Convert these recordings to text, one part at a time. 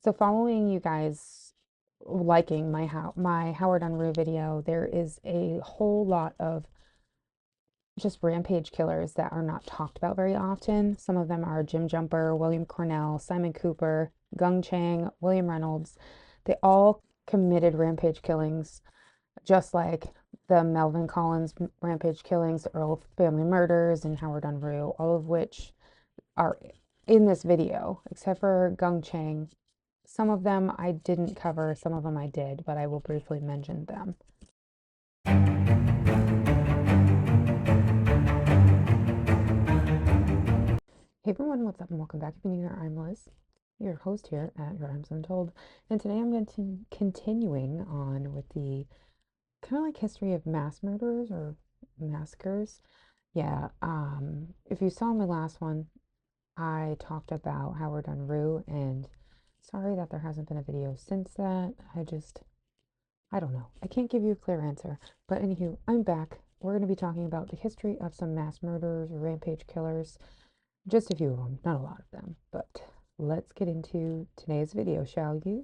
So following you guys liking my Howard Unruh video, there is a whole lot of just rampage killers that are not talked about very often. Some of them are Jim Jumper, William Cornell, Simon Cooper, Gung Chang, William Reynolds. They all committed rampage killings, just like the Melvin-Collins rampage killings, the Earl family murders, and Howard Unruh, all of which are in this video, except for Gung Chang. Some of them I didn't cover, some of them I did, but I will briefly mention them. Hey everyone, what's up and welcome back. If you're new here, I'm Liz, your host here at Your Crimes Untold, and today I'm going to continuing on with the kind of like history of mass murders or massacres. Yeah, if you saw my last one, I talked about Howard Unruh, and sorry that there hasn't been a video since that. I don't know. I can't give you a clear answer. But anywho, I'm back. We're going to be talking about the history of some mass murderers or rampage killers. Just a few of them, not a lot of them. But let's get into today's video, shall we?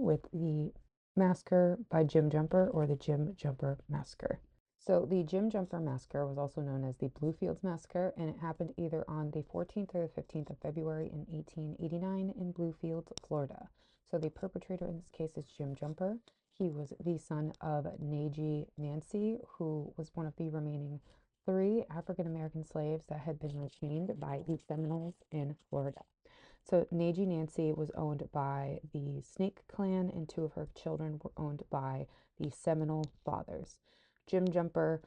With the massacre by Jim Jumper, or the Jim+Jumper+Massacre. So the Jim+Jumper+Massacre was also known as the Bluefields Massacre, and it happened either on the 14th or the 15th of February in 1889 in Bluefields, Florida. So the perpetrator in this case is Jim Jumper. He was the son of Naji Nancy, who was one of the remaining 3 African-American slaves that had been retained by the Seminoles in Florida. So Naji Nancy was owned by the Snake clan, and 2 of her children were owned by the Seminole fathers. Jim Jumper,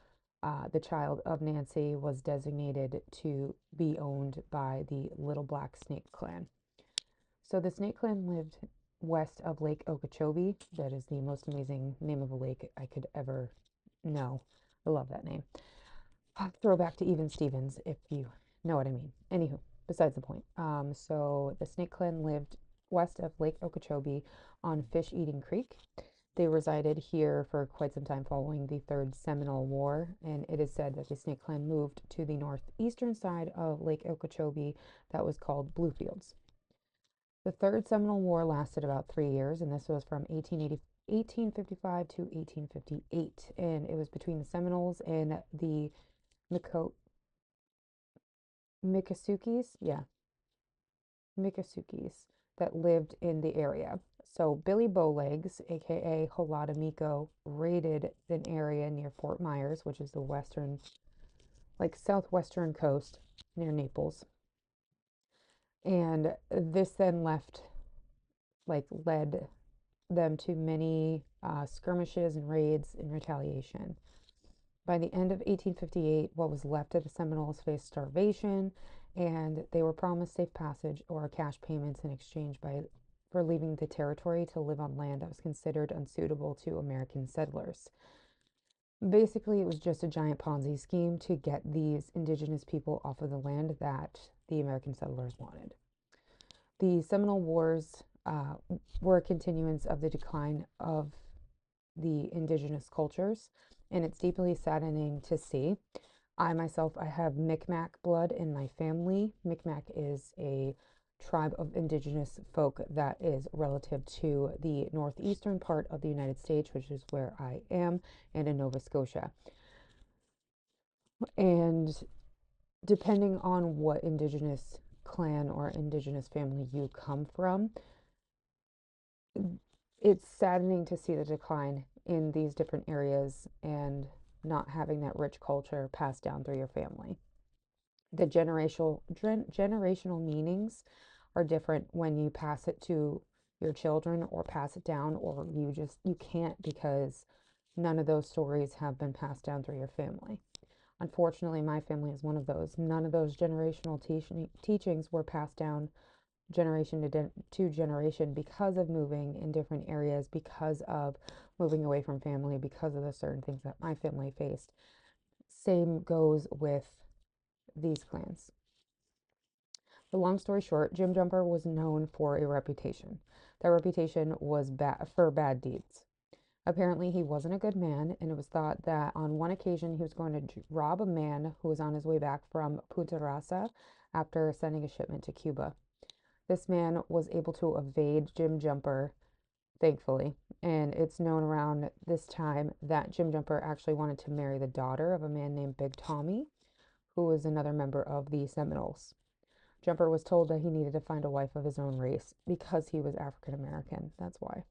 the child of Nancy, was designated to be owned by the Little Black Snake clan. So the Snake clan lived west of Lake Okeechobee. That is the most amazing name of a lake I could ever know. I love that name. Throwback to Even Stevens, if you know what I mean. Anywho, besides the point. So the Snake clan lived west of Lake Okeechobee on Fish Eating Creek. They resided here for quite some time following the Third Seminole War, and it is said that the Snake clan moved to the northeastern side of Lake Okeechobee that was called Bluefields. The Third Seminole War lasted about 3 years, and this was from 1855 to 1858, and it was between the Seminoles and the Miccosukes that lived in the area. So Billy Bowlegs, aka Holadamico, raided an area near Fort Myers, which is the western, like southwestern coast near Naples. And this then led them to many skirmishes and raids in retaliation. By the end of 1858, what was left of the Seminoles faced starvation, and they were promised safe passage or cash payments in exchange for leaving the territory to live on land that was considered unsuitable to American settlers. Basically, it was just a giant Ponzi scheme to get these indigenous people off of the land that the American settlers wanted. The Seminole Wars were a continuance of the decline of the indigenous cultures, and it's deeply saddening to see. I have Micmac blood in my family. Micmac is a tribe of indigenous folk that is relative to the northeastern part of the United States, which is where I am, and in Nova Scotia. And depending on what indigenous clan or indigenous family you come from, it's saddening to see the decline in these different areas and not having that rich culture passed down through your family. The generational meanings are different when you pass it to your children or pass it down, or you can't, because none of those stories have been passed down through your family. Unfortunately, my family is one of those. None of those generational teachings were passed down generation to generation because of moving in different areas, because of moving away from family, because of the certain things that my family faced. Same goes with these clans. The long story short, Jim Jumper was known for a reputation. That reputation was for bad deeds. Apparently, he wasn't a good man, and it was thought that on one occasion he was going to rob a man who was on his way back from Punta Rasa after sending a shipment to Cuba. This man was able to evade Jim Jumper, thankfully, and it's known around this time that Jim Jumper actually wanted to marry the daughter of a man named Big Tommy, who was another member of the Seminoles. Jumper was told that he needed to find a wife of his own race because he was African American. That's why.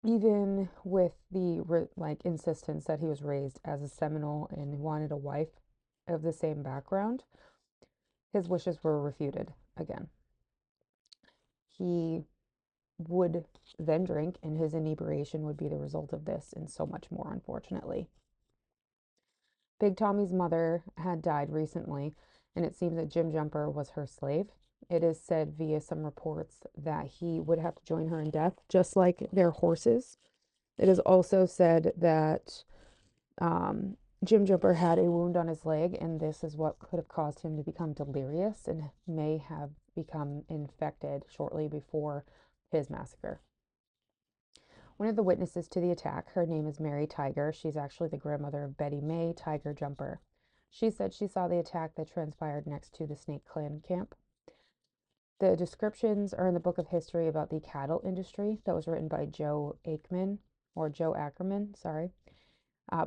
Even with the insistence that he was raised as a Seminole and wanted a wife of the same background, his wishes were refuted again. He would then drink, and his inebriation would be the result of this and so much more, unfortunately. Big Tommy's mother had died recently, and it seems that Jim Jumper was her slave. It is said via some reports that he would have to join her in death, just like their horses. It is also said that Jim Jumper had a wound on his leg, and this is what could have caused him to become delirious and may have become infected shortly before his massacre. One of the witnesses to the attack, her name is Mary Tiger. She's actually the grandmother of Betty May Tiger Jumper. She said she saw the attack that transpired next to the Snake Clan camp. The descriptions are in the book of history about the cattle industry that was written by Joe Ackerman, sorry.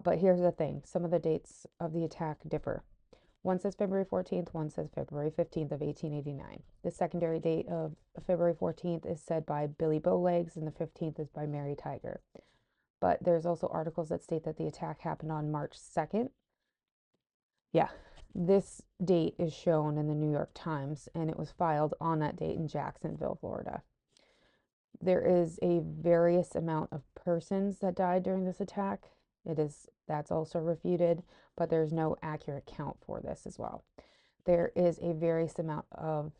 But here's the thing, some of the dates of the attack differ. One says February 14th, one says February 15th of 1889. The secondary date of February 14th is said by Billy Bowlegs, and the 15th is by Mary Tiger. But there's also articles that state that the attack happened on March 2nd. Yeah, this date is shown in the New York Times, and it was filed on that date in Jacksonville, Florida. There is a various amount of persons that died during this attack. That's also refuted, but there's no accurate count for this as well. There is a various amount of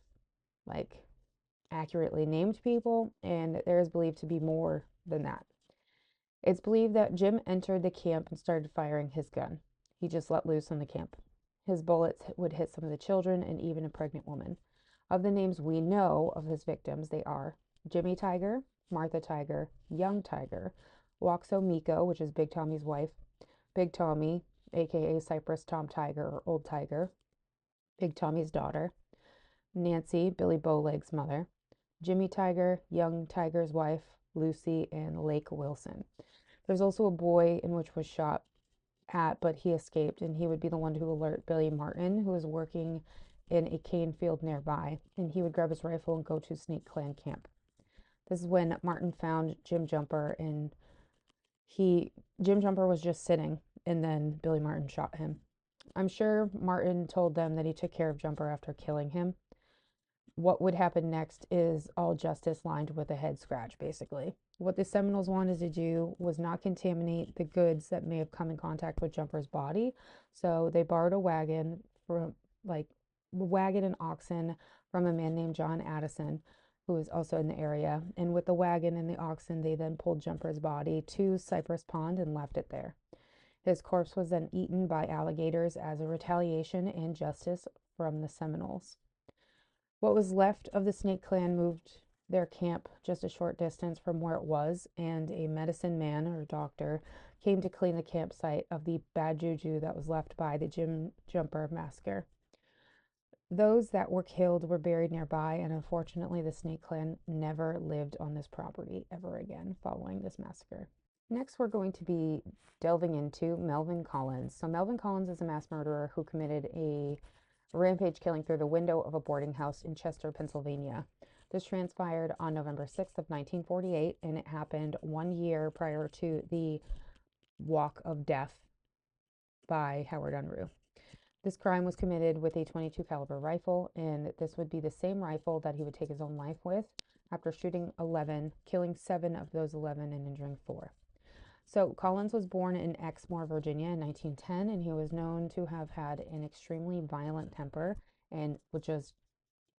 accurately named people, and there is believed to be more than that. It's believed that Jim entered the camp and started firing his gun. He just let loose on the camp. His bullets would hit some of the children and even a pregnant woman. Of the names we know of his victims, they are Jimmy Tiger, Martha Tiger, Young Tiger, Waxo Miko, which is Big Tommy's wife, Big Tommy, aka Cypress Tom Tiger or Old Tiger, Big Tommy's daughter, Nancy, Billy Bowleg's mother, Jimmy Tiger, Young Tiger's wife, Lucy, and Lake Wilson. There's also a boy in which was shot at, but he escaped, and he would be the one to alert Billy Martin, who was working in a cane field nearby, and he would grab his rifle and go to Snake Clan camp. This is when Martin found Jim Jumper, and Jim Jumper was just sitting, and then Billy Martin shot him. I'm sure Martin told them that he took care of Jumper after killing him. What would happen next is all justice lined with a head scratch, basically. What the Seminoles wanted to do was not contaminate the goods that may have come in contact with Jumper's body. So they borrowed a wagon and oxen from a man named John Addison, who was also in the area. And with the wagon and the oxen, they then pulled Jumper's body to Cypress Pond and left it there. His corpse was then eaten by alligators as a retaliation and justice from the Seminoles. What was left of the Snake Clan moved their camp just a short distance from where it was, and a medicine man or doctor came to clean the campsite of the bad juju that was left by the Jim+Jumper+Massacre. Those that were killed were buried nearby, and unfortunately, the Snake Clan never lived on this property ever again following this massacre. Next, we're going to be delving into Melvin-Collins. So Melvin-Collins is a mass murderer who committed a rampage killing through the window of a boarding house in Chester, Pennsylvania. This transpired on November 6th of 1948, and it happened 1 year prior to the Walk of Death by Howard Unruh. This crime was committed with a .22 caliber rifle, and this would be the same rifle that he would take his own life with after shooting 11, killing 7 of those 11 and injuring 4. So Collins was born in Exmoor, Virginia in 1910, and he was known to have had an extremely violent temper, and which was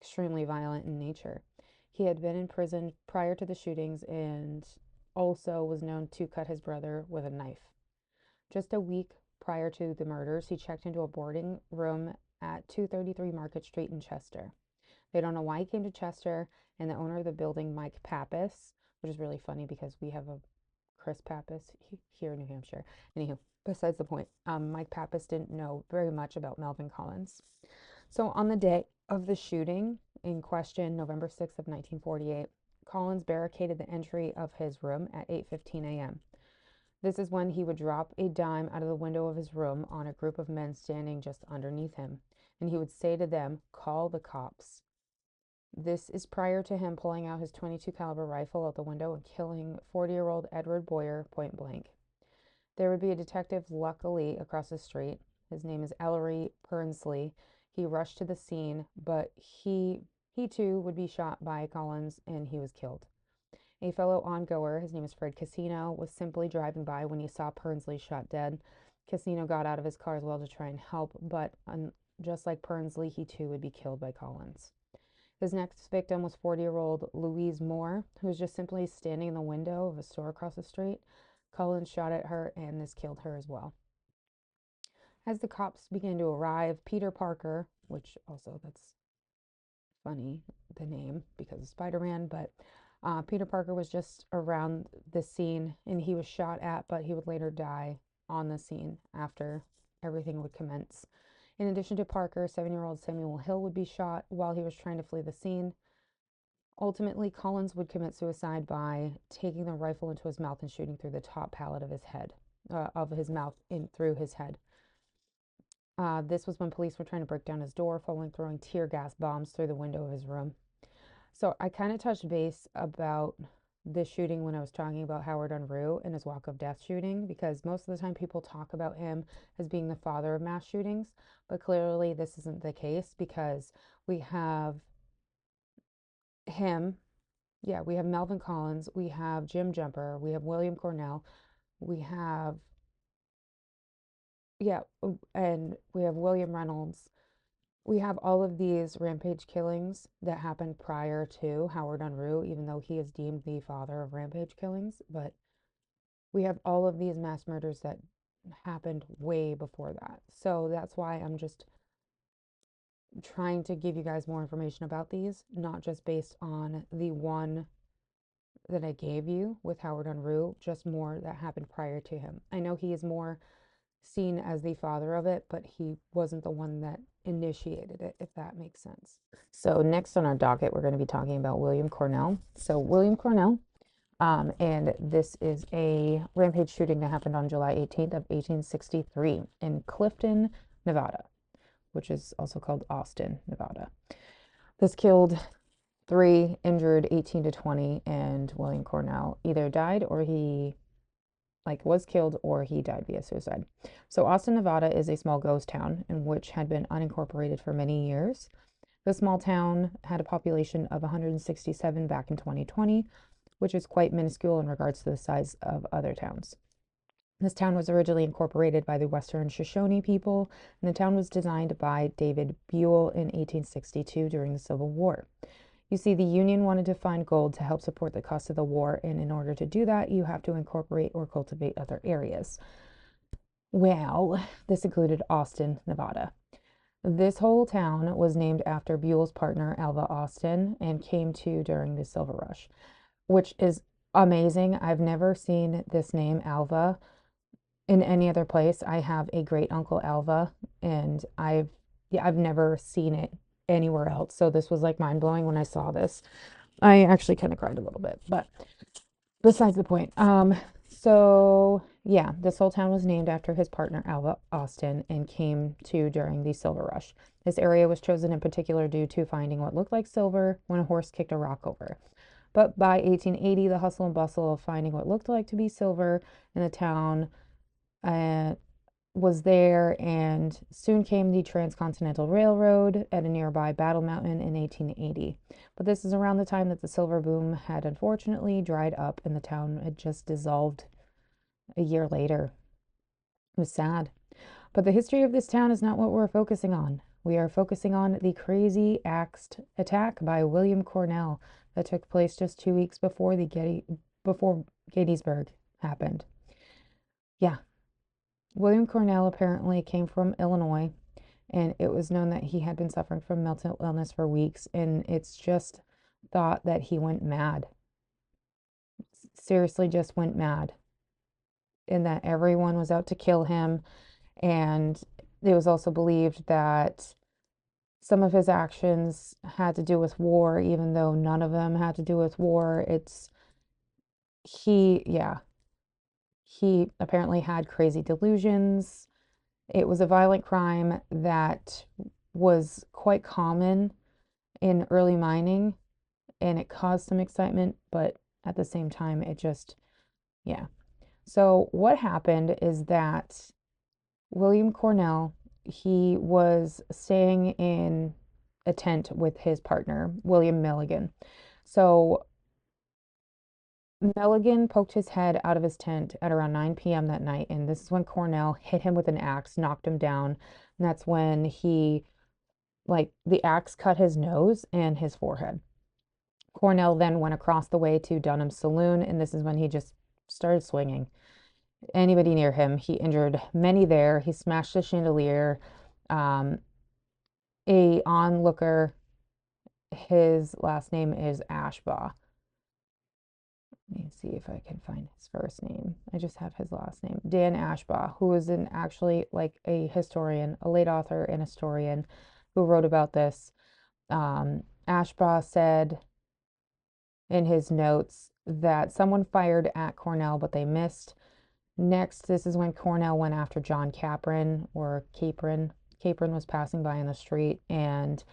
extremely violent in nature. He had been in prison prior to the shootings and also was known to cut his brother with a knife. Just a week prior to the murders, he checked into a boarding room at 233 Market Street in Chester. They don't know why he came to Chester, and the owner of the building, Mike Pappas, which is really funny because we have a Chris Pappas here in New Hampshire. Anywho, besides the point, Mike Pappas didn't know very much about Melvin-Collins. So on the day of the shooting in question, November 6th of 1948, Collins barricaded the entry of his room at 8:15 a.m. This is when he would drop a dime out of the window of his room on a group of men standing just underneath him, and he would say to them, "Call the cops." This is prior to him pulling out his .22 caliber rifle out the window and killing 40-year-old Edward Boyer point blank. There would be a detective, luckily, across the street. His name is Ellery Pernsley. He rushed to the scene, but he too would be shot by Collins, and he was killed. A fellow ongoer, his name is Fred Casino, was simply driving by when he saw Pernsley shot dead. Casino got out of his car as well to try and help, but just like Pernsley, he too would be killed by Collins. His next victim was 40-year-old Louise Moore, who was just simply standing in the window of a store across the street. Collins shot at her, and this killed her as well. As the cops began to arrive, Peter Parker, which also that's funny, the name, because of Spider-Man, but Peter Parker was just around the scene, and he was shot at, but he would later die on the scene after everything would commence. In addition to Parker, 7-year-old Samuel Hill would be shot while he was trying to flee the scene. Ultimately, Collins would commit suicide by taking the rifle into his mouth and shooting through the top palate of his head, through his head. This was when police were trying to break down his door, following throwing tear gas bombs through the window of his room. So I kind of touched base about this shooting when I was talking about Howard Unruh and his walk of death shooting, because most of the time people talk about him as being the father of mass shootings, but clearly this isn't the case, because we have him, yeah, we have Melvin-Collins, we have Jim Jumper, we have William Cornell, we have, yeah, and we have William Reynolds. We have all of these rampage killings that happened prior to Howard Unruh, even though he is deemed the father of rampage killings. But we have all of these mass murders that happened way before that. So that's why I'm just trying to give you guys more information about these, not just based on the one that I gave you with Howard Unruh, just more that happened prior to him. I know he is more seen as the father of it, but he wasn't the one that initiated it, if that makes sense. So next on our docket, we're going to be talking about William Cornell. So William Cornell, and this is a rampage shooting that happened on July 18th of 1863 in Clifton, Nevada, which is also called Austin, Nevada. This killed 3, injured 18 to 20, and William Cornell either died or he was killed, or he died via suicide. So Austin, Nevada is a small ghost town in which had been unincorporated for many years. The small town had a population of 167 back in 2020, which is quite minuscule in regards to the size of other towns. This town was originally incorporated by the Western Shoshone people, and the town was designed by David Buell in 1862 during the Civil War. You see, the Union wanted to find gold to help support the cost of the war, and in order to do that, you have to incorporate or cultivate other areas. Well, this included Austin, Nevada. This whole town was named after Buell's partner, Alva Austin, and came to during the Silver Rush, which is amazing. I've never seen this name, Alva, in any other place. I have a great uncle, Alva, and I've never seen it anywhere else. So this was like mind blowing when I saw this. I actually kind of cried a little bit, but besides the point. So yeah, this whole town was named after his partner, Alva Austin, and came to during the Silver Rush. This area was chosen in particular due to finding what looked like silver when a horse kicked a rock over. But by 1880, the hustle and bustle of finding what looked like to be silver in the town was there, and soon came the Transcontinental Railroad at a nearby Battle Mountain in 1880. But this is around the time that the silver boom had unfortunately dried up, and the town had just dissolved a year later. It was sad. But the history of this town is not what we're focusing on. We are focusing on the crazy axed attack by William Cornell that took place just 2 weeks before Gettysburg happened. Yeah, William Cornell apparently came from Illinois, and it was known that he had been suffering from mental illness for weeks, and it's just thought that he went mad. Seriously, just went mad. And that everyone was out to kill him, and it was also believed that some of his actions had to do with war, even though none of them had to do with war. Yeah, he apparently had crazy delusions. It was a violent crime that was quite common in early mining, and it caused some excitement, but at the same time, yeah. So what happened is that William Cornell, he was staying in a tent with his partner, William Milligan. So Milligan poked his head out of his tent at around 9 p.m. that night, and this is when Cornell hit him with an axe, knocked him down, and that's when the axe cut his nose and his forehead. Cornell then went across the way to Dunham's saloon, and this is when he just started swinging anybody near him. He injured many there. He smashed a chandelier. Um, a onlooker, his last name is Ashbaugh. Let me see if I can find his first name. I just have his last name. Dan Ashbaugh, who is actually like a historian, a late author and historian who wrote about this. Ashbaugh said in his notes that someone fired at Cornell, but they missed. Next, this is when Cornell went after John Capron or Capron. Capron was passing by in the street, and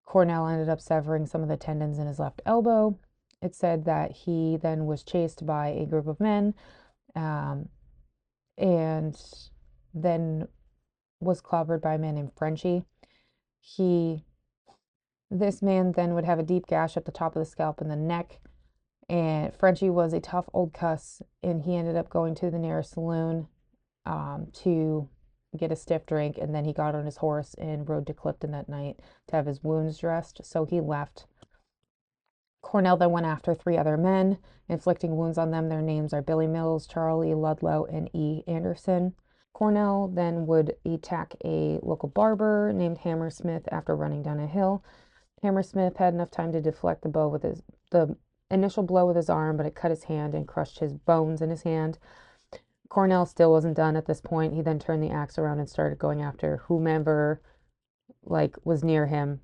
Cornell ended up severing some of the tendons in his left elbow. It said that he then was chased by a group of men, um, and then was clobbered by a man named Frenchie. This man then would have a deep gash at the top of the scalp and the neck. And Frenchie was a tough old cuss, and he ended up going to the nearest saloon to get a stiff drink, and then he got on his horse and rode to Clifton that night to have his wounds dressed. So he left. Cornell then went after three other men, inflicting wounds on them. Their names are Billy Mills, Charlie Ludlow, and E. Anderson. Cornell then would attack a local barber named Hammersmith after running down a hill. Hammersmith had enough time to deflect the initial blow with his arm, but it cut his hand and crushed his bones in his hand. Cornell still wasn't done at this point. He then turned the axe around and started going after whomever was near him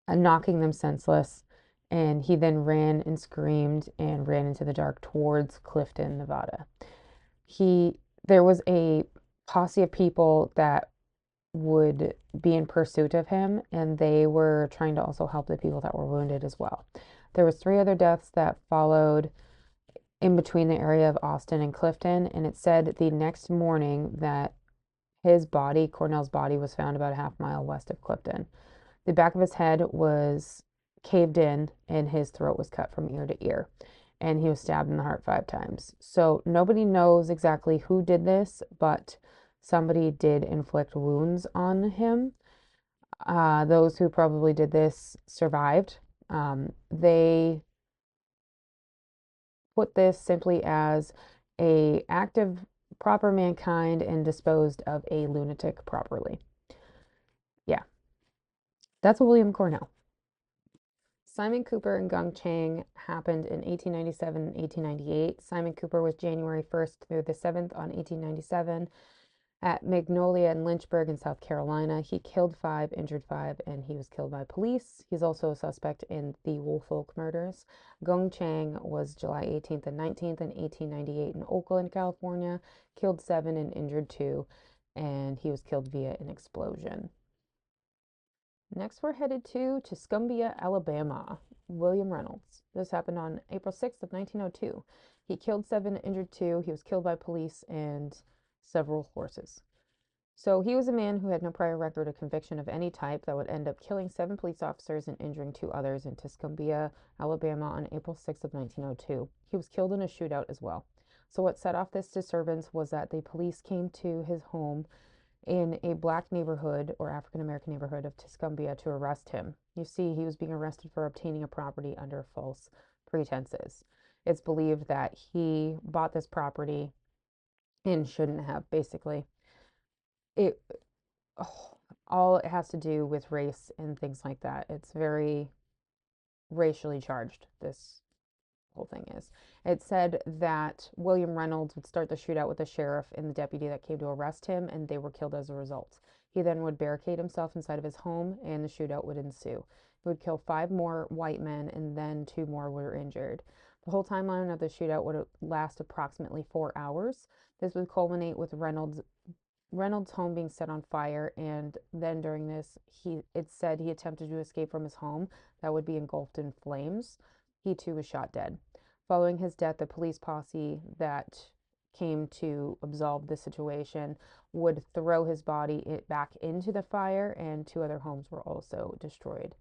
and knocking them senseless. And he then ran and screamed and ran into the dark towards Clifton, Nevada. There was a posse of people that would be in pursuit of him, and they were trying to also help the people that were wounded as well. There was three other deaths that followed in between the area of Austin and Clifton, and it said the next morning that Cornell's body, was found about a half mile west of Clifton. The back of his head was caved in, and his throat was cut from ear to ear, and he was stabbed in the heart 5 times. So nobody knows exactly who did this, but somebody did inflict wounds on him. Those who probably did this survived. They put this simply as a act of proper mankind and disposed of a lunatic properly. Yeah, that's William Cornell. Simon Cooper and Gung Chang happened in 1897 and 1898. Simon Cooper was January 1st through the 7th on 1897 at Magnolia and Lynchburg in South Carolina. He killed 5, injured 5, and he was killed by police. He's also a suspect in the Woolfolk murders. Gung Chang was July 18th and 19th in 1898 in Oakland, California, killed 7 and injured 2, and he was killed via an explosion. Next, we're headed to Tuscumbia, Alabama. William Reynolds. This happened on April 6th of 1902. He killed 7, injured 2. He was killed by police and several horses. So he was a man who had no prior record of conviction of any type that would end up killing 7 police officers and injuring 2 others in Tuscumbia, Alabama on April 6th of 1902. He was killed in a shootout as well. So what set off this disturbance was that the police came to his home in a black neighborhood or African American neighborhood of Tuscumbia to arrest him. You see, he was being arrested for obtaining a property under false pretenses. It's believed that he bought this property and shouldn't have. Basically, it all it has to do with race and things like that. It's very racially charged, this whole thing is. It said that William Reynolds would start the shootout with the sheriff and the deputy that came to arrest him, and they were killed as a result. He then would barricade himself inside of his home, and the shootout would ensue. He would kill 5 more white men, and then 2 more were injured. The whole timeline of the shootout would last approximately 4 hours. This would culminate with Reynolds' home being set on fire, and then during this, it said he attempted to escape from his home that would be engulfed in flames. He too was shot dead. Following his death, the police posse that came to absolve the situation would throw his body back into the fire, and 2 other homes were also destroyed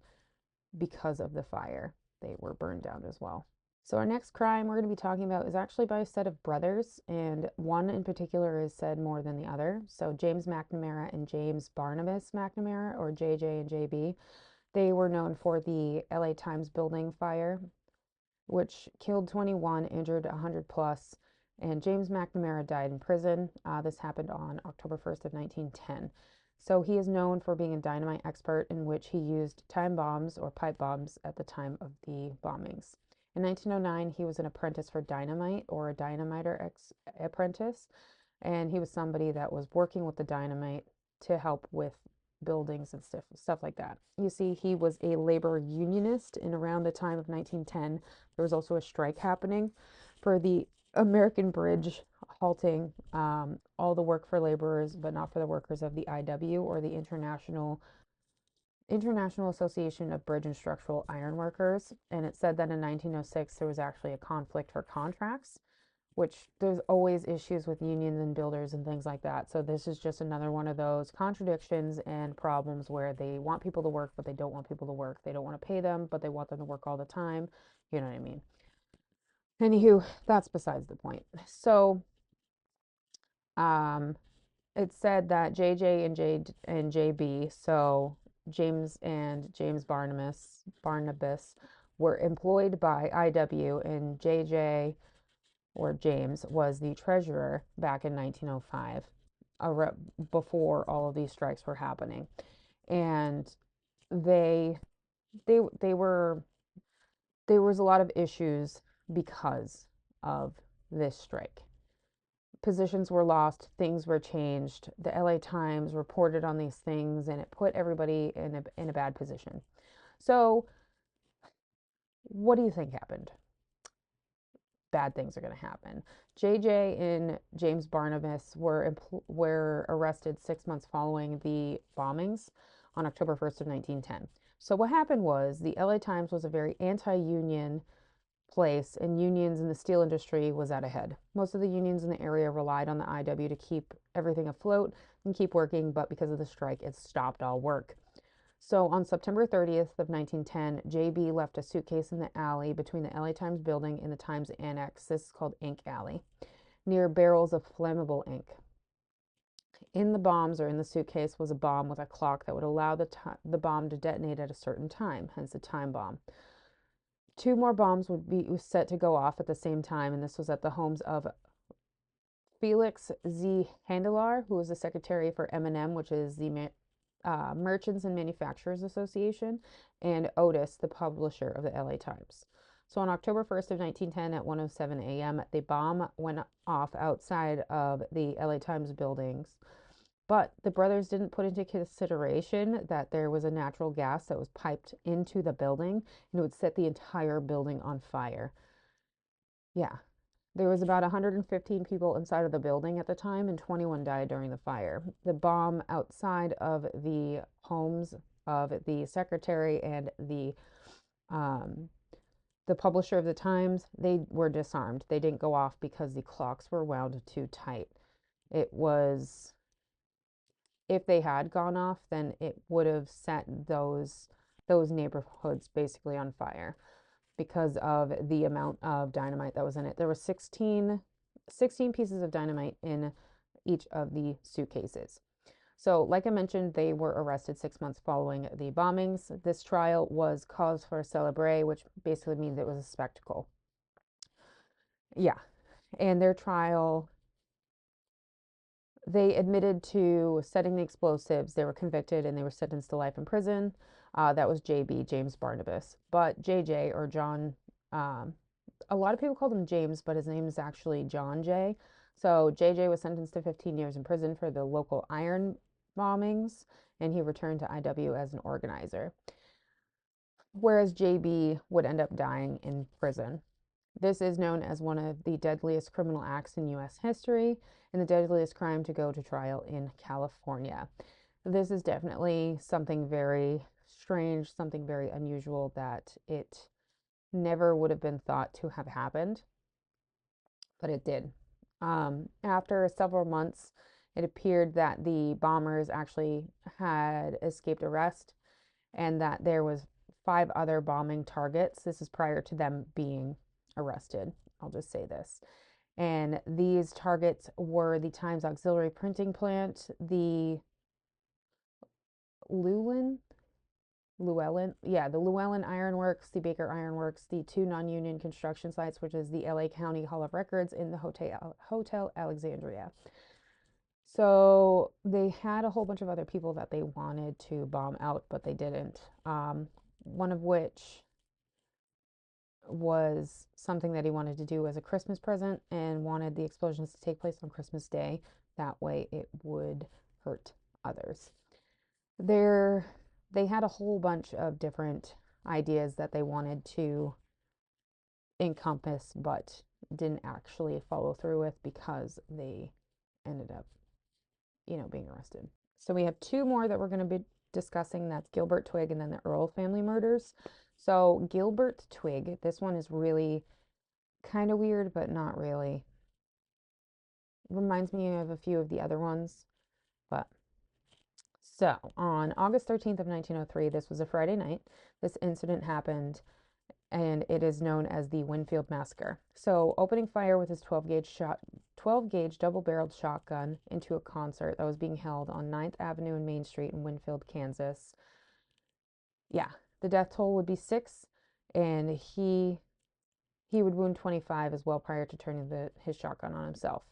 because of the fire. They were burned down as well. So our next crime we're going to be talking about is actually by a set of brothers, and one in particular is said more than the other. So James McNamara and James Barnabas McNamara, or JJ and JB, they were known for the LA Times building fire, which killed 21, injured 100 plus, and James McNamara died in prison. This happened on October 1st of 1910. So he is known for being a dynamite expert, in which he used time bombs or pipe bombs at the time of the bombings. In 1909, he was an apprentice for dynamite, or a dynamiter apprentice, and he was somebody that was working with the dynamite to help with buildings and stuff like that. You see, he was a labor unionist, and around the time of 1910, there was also a strike happening for the American Bridge, halting all the work for laborers, but not for the workers of the IW, or the International Association of Bridge and Structural Iron Workers. And it said that in 1906 there was actually a conflict for contracts, which there's always issues with unions and builders and things like that. So this is just another one of those contradictions and problems where they want people to work, but they don't want people to work. They don't want to pay them, but they want them to work all the time. You know what I mean? Anywho, that's besides the point. So, um, it said that JJ and JB, so James and James Barnabas were employed by IW, and JJ, or James, was the treasurer back in 1905, before all of these strikes were happening. And they they were there was a lot of issues because of this strike. Positions were lost, things were changed. The LA Times reported on these things, and it put everybody in a bad position. So, what do you think happened? Bad things are going to happen. JJ and James Barnabas were arrested 6 months following the bombings on October 1st of 1910. So what happened was, the LA Times was a very anti-union place, and unions in the steel industry was at a head. Most of the unions in the area relied on the IW to keep everything afloat and keep working, but because of the strike, it stopped all work. So on September 30th of 1910, JB left a suitcase in the alley between the LA Times building and the Times Annex. This is called Ink Alley, near barrels of flammable ink. In the bombs, or in the suitcase, was a bomb with a clock that would allow the bomb to detonate at a certain time, hence a time bomb. 2 more bombs would be set to go off at the same time, and this was at the homes of Felix Z. Handelar, who was the secretary for M&M, which is the Merchants and Manufacturers Association, and Otis, the publisher of the LA Times. So on October 1st of 1910 at 1:07 a.m., the bomb went off outside of the LA Times buildings. But the brothers didn't put into consideration that there was a natural gas that was piped into the building, and it would set the entire building on fire. Yeah. There was about 115 people inside of the building at the time, and 21 died during the fire. The bomb outside of the homes of the secretary and the publisher of the Times, they were disarmed. They didn't go off because the clocks were wound too tight. It was, if they had gone off, then it would have set those neighborhoods basically on fire because of the amount of dynamite that was in it. There were 16 pieces of dynamite in each of the suitcases. So, like I mentioned, they were arrested 6 months following the bombings. This trial was cause for celebre, which basically means it was a spectacle. Yeah. And their trial, they admitted to setting the explosives. They were convicted and they were sentenced to life in prison. That was JB, James Barnabas. But JJ, or John, a lot of people called him James, but his name is actually John J. So JJ was sentenced to 15 years in prison for the local iron bombings, and he returned to IW as an organizer, whereas JB would end up dying in prison. This is known as one of the deadliest criminal acts in U.S. history and the deadliest crime to go to trial in California. This is definitely something very strange, something very unusual that it never would have been thought to have happened, but it did. After several months, it appeared that the bombers actually had escaped arrest and that there was 5 other bombing targets. This is prior to them being arrested. I'll just say this. And these targets were the Times Auxiliary Printing Plant, the Llewellyn, the Llewellyn Iron Works, the Baker Iron Works, the 2 non-union construction sites, which is the LA County Hall of Records in the Hotel Alexandria. So they had a whole bunch of other people that they wanted to bomb out, but they didn't. One of which was something that he wanted to do as a Christmas present and wanted the explosions to take place on Christmas Day. That way it would hurt others. They had a whole bunch of different ideas that they wanted to encompass, but didn't actually follow through with because they ended up, being arrested. So we have 2 more that we're going to be discussing. That's Gilbert Twigg and then the Earl family murders. So Gilbert Twigg, this one is really kind of weird, but not really. Reminds me of a few of the other ones. But so on August 13th of 1903, this was a Friday night. This incident happened and it is known as the Winfield Massacre. So opening fire with his 12-gauge double-barreled shotgun into a concert that was being held on 9th Avenue and Main Street in Winfield, Kansas. Yeah, the death toll would be 6, and he would wound 25 as well prior to turning his shotgun on himself.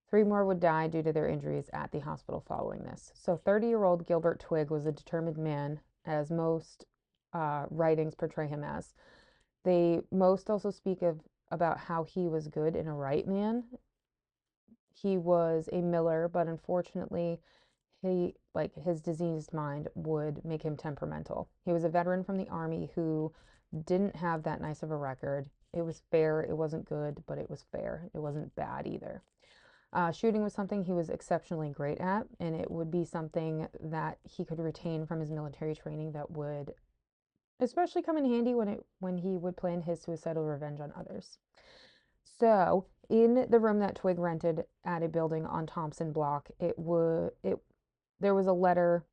3 more would die due to their injuries at the hospital following this. So 30-year-old Gilbert Twigg was a determined man, as most writings portray him as. They most also speak about how he was good and a right man. He was a miller, but unfortunately, his diseased mind would make him temperamental. He was a veteran from the Army who didn't have that nice of a record. It was fair. It wasn't good, but it was fair. It wasn't bad either. Shooting was something he was exceptionally great at, and it would be something that he could retain from his military training that would especially come in handy when he would plan his suicidal revenge on others. So, in the room that Twigg rented at a building on Thompson Block, there was a letter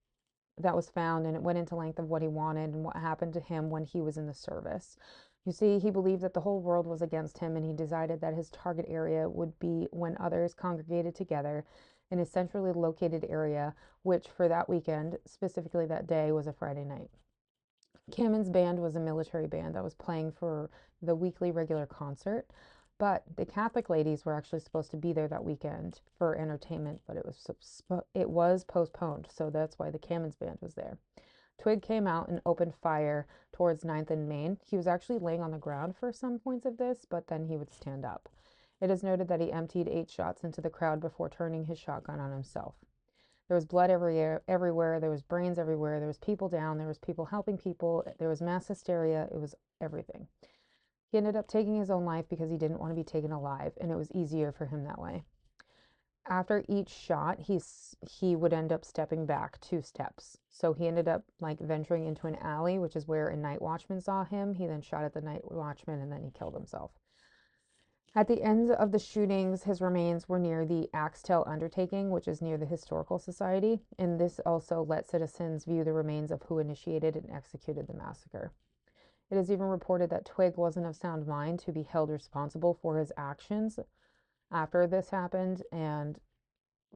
that was found, and it went into length of what he wanted and what happened to him when he was in the service. You see, he believed that the whole world was against him, and he decided that his target area would be when others congregated together in a centrally located area, which for that weekend, specifically that day, was a Friday night. Cannon's band was a military band that was playing for the weekly regular concert, but the Catholic ladies were actually supposed to be there that weekend for entertainment, but it was postponed, so that's why the Cannon's band was there. Twigg came out and opened fire towards 9th and Main. He was actually laying on the ground for some points of this, but then he would stand up. It is noted that he emptied 8 shots into the crowd before turning his shotgun on himself. There was blood everywhere. There was brains everywhere. There was people down. There was people helping people. There was mass hysteria. It was everything. He ended up taking his own life because he didn't want to be taken alive, and it was easier for him that way. After each shot, he would end up stepping back 2 steps. So he ended up venturing into an alley, which is where a night watchman saw him. He then shot at the night watchman, and then he killed himself. At the end of the shootings, his remains were near the Axtell Undertaking, which is near the Historical Society, and this also let citizens view the remains of who initiated and executed the massacre. It is even reported that Twigg wasn't of sound mind to be held responsible for his actions after this happened, and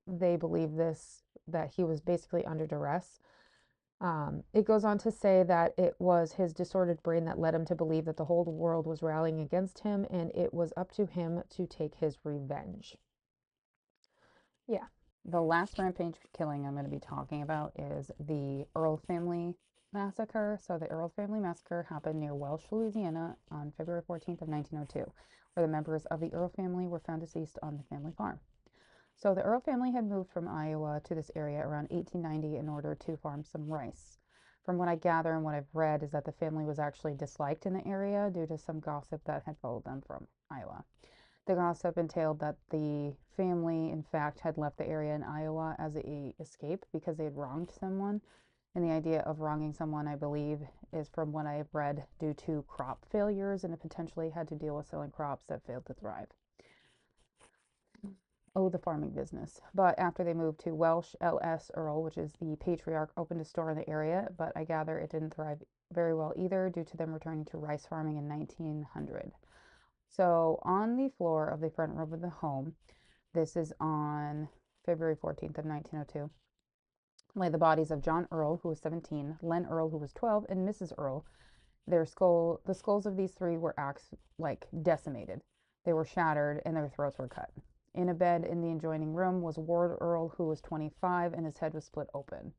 they believe that he was basically under duress. It goes on to say that it was his disordered brain that led him to believe that the whole world was rallying against him and it was up to him to take his revenge. Yeah. The last rampage killing I'm going to be talking about is the Earl family massacre. So the Earl family massacre happened near Welch, Louisiana on February 14th of 1902, where the members of the Earl family were found deceased on the family farm. So the Earl family had moved from Iowa to this area around 1890 in order to farm some rice. From what I gather and what I've read is that the family was actually disliked in the area due to some gossip that had followed them from Iowa. The gossip entailed that the family, in fact, had left the area in Iowa as a escape because they had wronged someone. And the idea of wronging someone, I believe, is from what I have read due to crop failures and it potentially had to deal with selling crops that failed to thrive. Oh, the farming business. But after they moved to Welsh, L.S. Earl, which is the patriarch, opened a store in the area, but I gather it didn't thrive very well either due to them returning to rice farming in 1900. So on the floor of the front room of the home, this is on February 14th of 1902, lay the bodies of John Earl, who was 17, Len Earl, who was 12, and Mrs. Earl. The skulls of these three were decimated. They were shattered and their throats were cut. In a bed in the adjoining room was Ward Earl, who was 25, and his head was split open.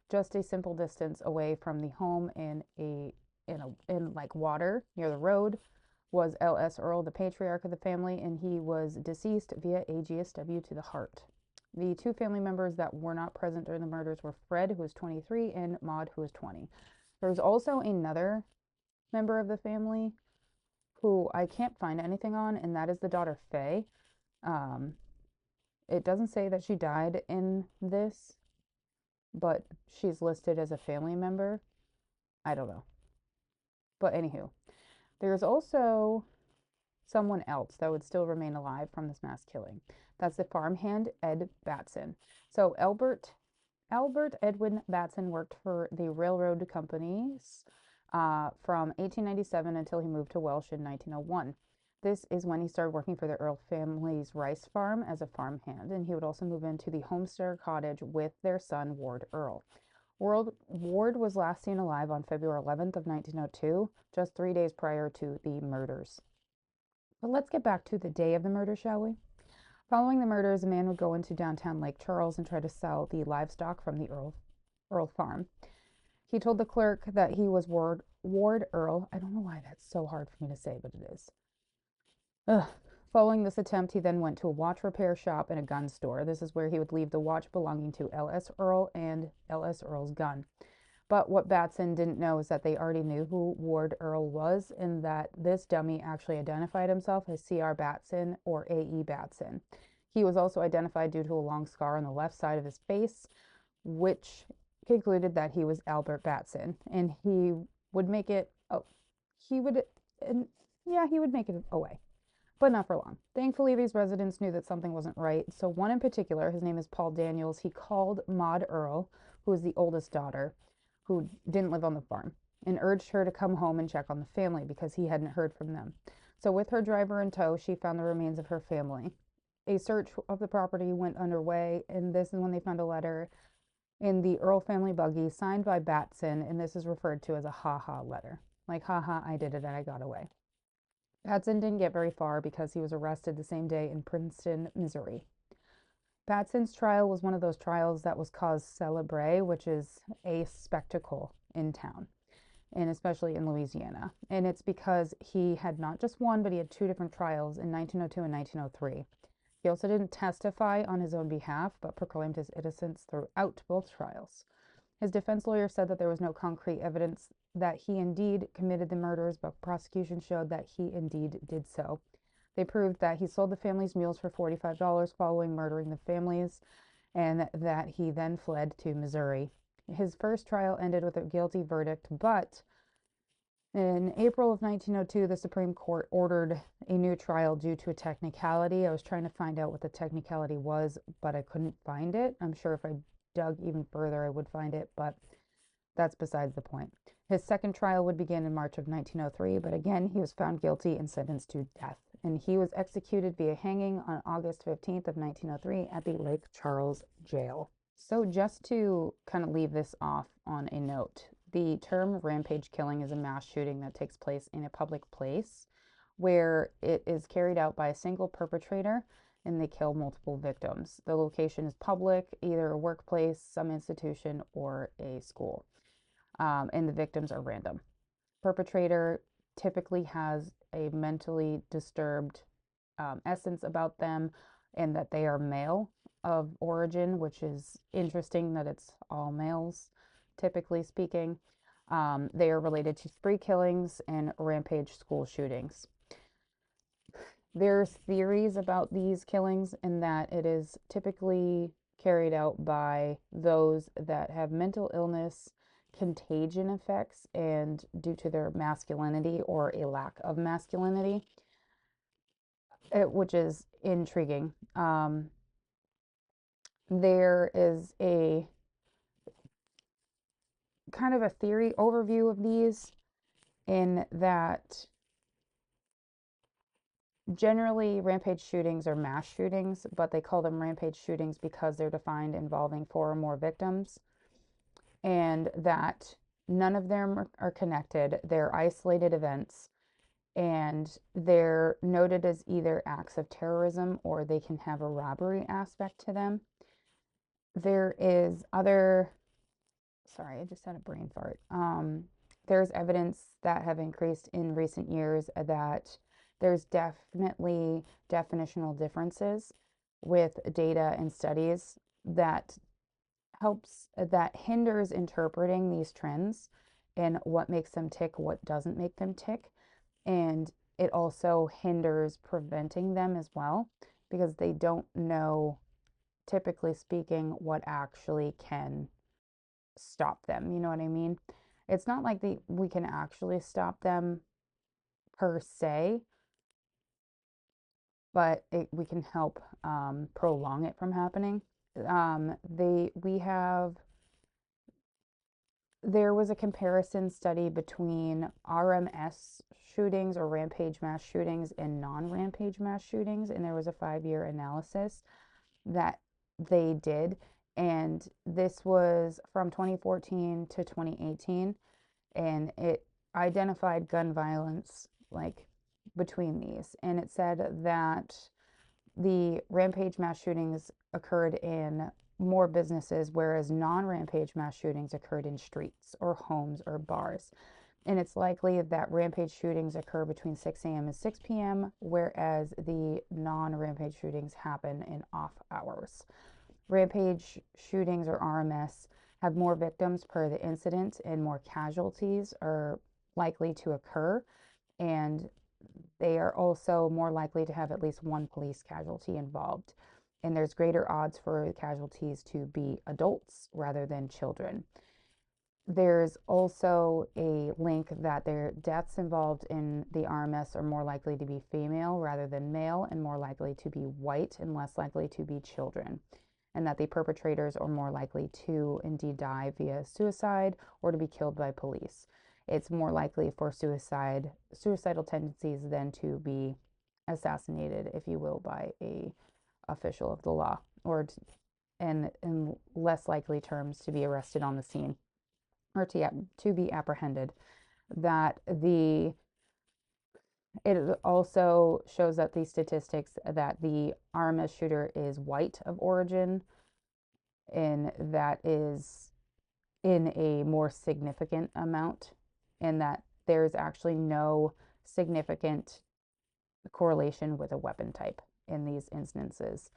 Just a simple distance away from the home in like water near the road was L.S. Earl, the patriarch of the family, and he was deceased via a GSW to the heart. The two family members that were not present during the murders were Fred, who was 23, and Maud, who was 20. There was also another member of the family who I can't find anything on, and that is the daughter Faye. It doesn't say that she died in this, but she's listed as a family member. I don't know. But anywho, there's also someone else that would still remain alive from this mass killing. That's the farmhand Ed Batson. So Albert Edwin Batson worked for the railroad companies from 1897 until he moved to Welsh in 1901. This is when he started working for the Earl family's rice farm as a farmhand, and he would also move into the homestead cottage with their son Ward Earl. Ward was last seen alive on February 11th of 1902, just 3 days prior to the murders. But let's get back to the day of the murder, shall we? Following the murders, a man would go into downtown Lake Charles and try to sell the livestock from the Earl farm. He told the clerk that he was Ward Earl. I don't know why that's so hard for me to say, but it is. Ugh. Following this attempt, he then went to a watch repair shop and a gun store. This is where he would leave the watch belonging to L.S. Earl and L.S. Earl's gun. But what Batson didn't know is that they already knew who Ward Earl was and that this dummy actually identified himself as C.R. Batson or A.E. Batson. He was also identified due to a long scar on the left side of his face, which concluded that he was Albert Batson. And he would make it, he would make it away. But not for long. Thankfully, these residents knew that something wasn't right. So one in particular, his name is Paul Daniels, he called Maud Earl, who was the oldest daughter, who didn't live on the farm, and urged her to come home and check on the family because he hadn't heard from them. So with her driver in tow, she found the remains of her family. A search of the property went underway, and this is when they found a letter in the Earl family buggy signed by Batson, and this is referred to as a ha-ha letter. Like, ha-ha, I did it and I got away. Batson didn't get very far because he was arrested the same day in Princeton, Missouri. Batson's trial was one of those trials that was cause célèbre, which is a spectacle in town, and especially in Louisiana. And it's because he had not just one, but he had two different trials in 1902 and 1903. He also didn't testify on his own behalf, but proclaimed his innocence throughout both trials. His defense lawyer said that there was no concrete evidence that he indeed committed the murders, but prosecution showed that he indeed did so. They proved that he sold the family's mules for $45 following murdering the families, and that he then fled to Missouri. His first trial ended with a guilty verdict, but in April of 1902, the Supreme Court ordered a new trial due to a technicality. I was trying to find out what the technicality was, but I couldn't find it. I'm sure if I dug even further, I would find it, but that's besides the point. His second trial would begin in March of 1903, but again, he was found guilty and sentenced to death, and he was executed via hanging on August 15th of 1903 at the Lake Charles jail. So just to kind of leave this off on a note, the term rampage killing is a mass shooting that takes place in a public place where it is carried out by a single perpetrator and they kill multiple victims. The location is public, either a workplace, some institution, or a school. And the victims are random. Perpetrator typically has a mentally disturbed essence about them and that they are male. of origin, which is interesting that it's all males, typically speaking. They are related to spree killings and rampage school shootings. There's theories about these killings in that it is typically carried out by those that have mental illness, contagion effects, and due to their masculinity or a lack of masculinity, which is intriguing. There is a kind of a theory overview of these in that generally rampage shootings are mass shootings, but they call them rampage shootings because they're defined involving 4 or more victims, and that none of them are connected. They're isolated events, and they're noted as either acts of terrorism or they can have a robbery aspect to them. There is other, sorry, I just had a brain fart. There's evidence that have increased in recent years that there's definitely definitional differences with data and studies that hinders interpreting these trends and what makes them tick, what doesn't make them tick. And it also hinders preventing them as well because they don't know, typically speaking, what actually can stop them. You know what I mean? It's not like we can actually stop them per se, but we can help prolong it from happening. We have There was a comparison study between RMS shootings or rampage mass shootings and non-rampage mass shootings, and there was a 5-year analysis that they did, and this was from 2014 to 2018, and it identified gun violence like between these, and it said that the rampage mass shootings occurred in more businesses, whereas non-rampage mass shootings occurred in streets or homes or bars. And it's likely that rampage shootings occur between 6 a.m. and 6 p.m., whereas the non-rampage shootings happen in off hours. Rampage shootings, or RMS, have more victims per the incident and more casualties are likely to occur. And they are also more likely to have at least one police casualty involved. And there's greater odds for casualties to be adults rather than children. There's also a link that their deaths involved in the RMS are more likely to be female rather than male, and more likely to be white and less likely to be children. And that the perpetrators are more likely to indeed die via suicide or to be killed by police. It's more likely for suicidal tendencies than to be assassinated, if you will, by a official of the law, or and in less likely terms to be arrested on the scene or to be apprehended. That it also shows that the statistics that the RMS shooter is white of origin, and that is in a more significant amount, and that there's actually no significant correlation with a weapon type in these instances.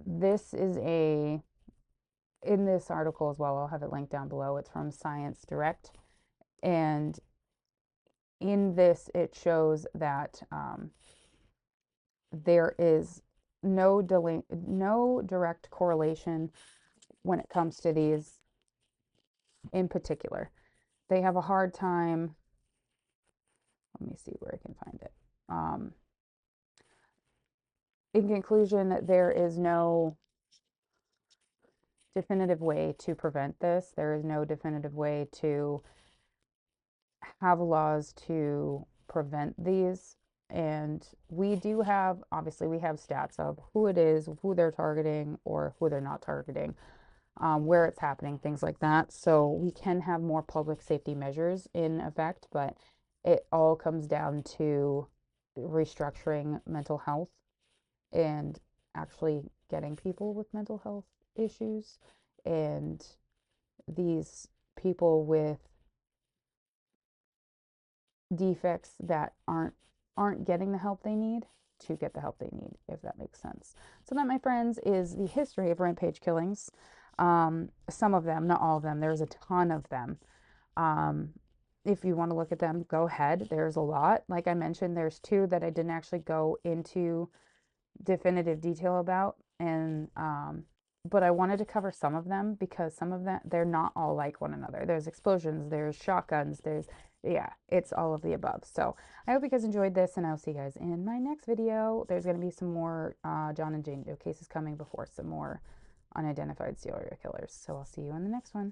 This is in this article as well, I'll have it linked down below. It's from Science Direct. And in this, it shows that there is no direct correlation when it comes to these in particular. They have a hard time. Let me see where I can find it. In conclusion, there is no definitive way to prevent this. There is no definitive way to have laws to prevent these. And we do have, obviously, we have stats of who it is, who they're targeting, or who they're not targeting, where it's happening, things like that. So we can have more public safety measures in effect, but it all comes down to restructuring mental health and actually getting people with mental health issues and these people with defects that aren't getting the help they need to get the help they need, if that makes sense. So that, my friends, is the history of Rampage Killings. Some of them, not all of them. There's a ton of them. If you want to look at them, go ahead. There's a lot. Like I mentioned, there's two that I didn't actually go into definitive detail about, and but I wanted to cover some of them because some of them, they're not all like one another. There's explosions, there's shotguns, there's, yeah, it's all of the above. So I hope you guys enjoyed this, and I'll see you guys in my next video. There's going to be some more John and Jane Doe cases coming before some more unidentified serial killers. So I'll see you in the next one.